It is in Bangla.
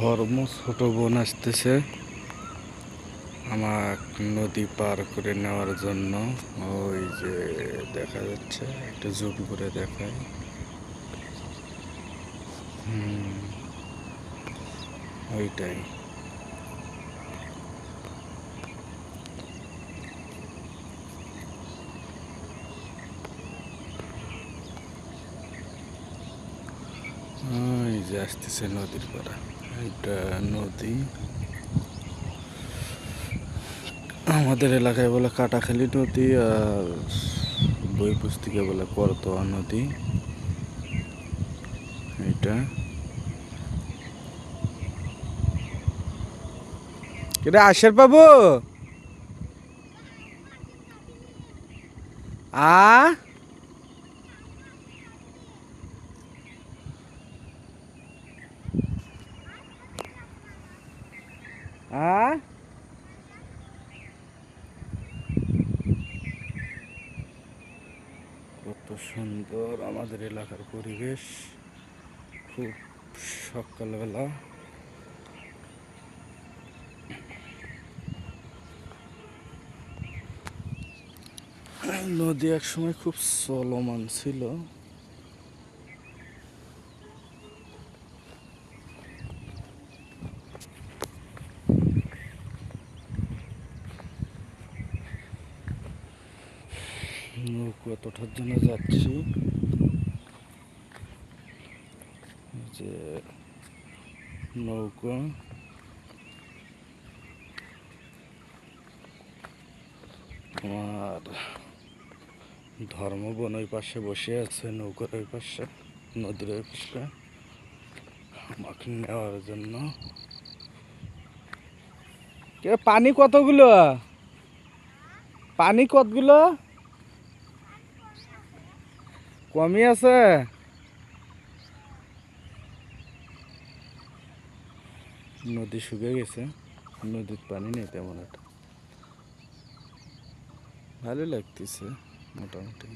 ধর্ম ছোট বোন আসতেছে আমার নদী পার করে নেওয়ার জন্য। ওই যে দেখা যাচ্ছে, একটু জুম করে দেখায়। ওইটাই। ওই যে আসতেছে নদীর পাড়া, এটা নদী। আমাদের এলাকায় বলে কাটাখালী নদী, আর বই পুস্তিকে বলে করতোয়া নদী। এটা কেটে আশের বাবু আ আ কত সুন্দর আমাদের এলাকার পরিবেশ, খুব সকালবেলা। নদী এক সময় খুব চলমান ছিল। নৌকো এতটার জন্য যাচ্ছি যে নৌকো আমার ধর্মবন ওই পাশে বসে আছে, নৌকার ওই পাশে, নদীর ওই পাশে আমাকে নেওয়ার জন্য। পানি কতগুলো? পানি কতগুলো? কমই আছে। নদী শুকিয়ে গেছে, নদীর পানি নেই তেমন একটা। ভালো লাগতেছে মোটামুটি।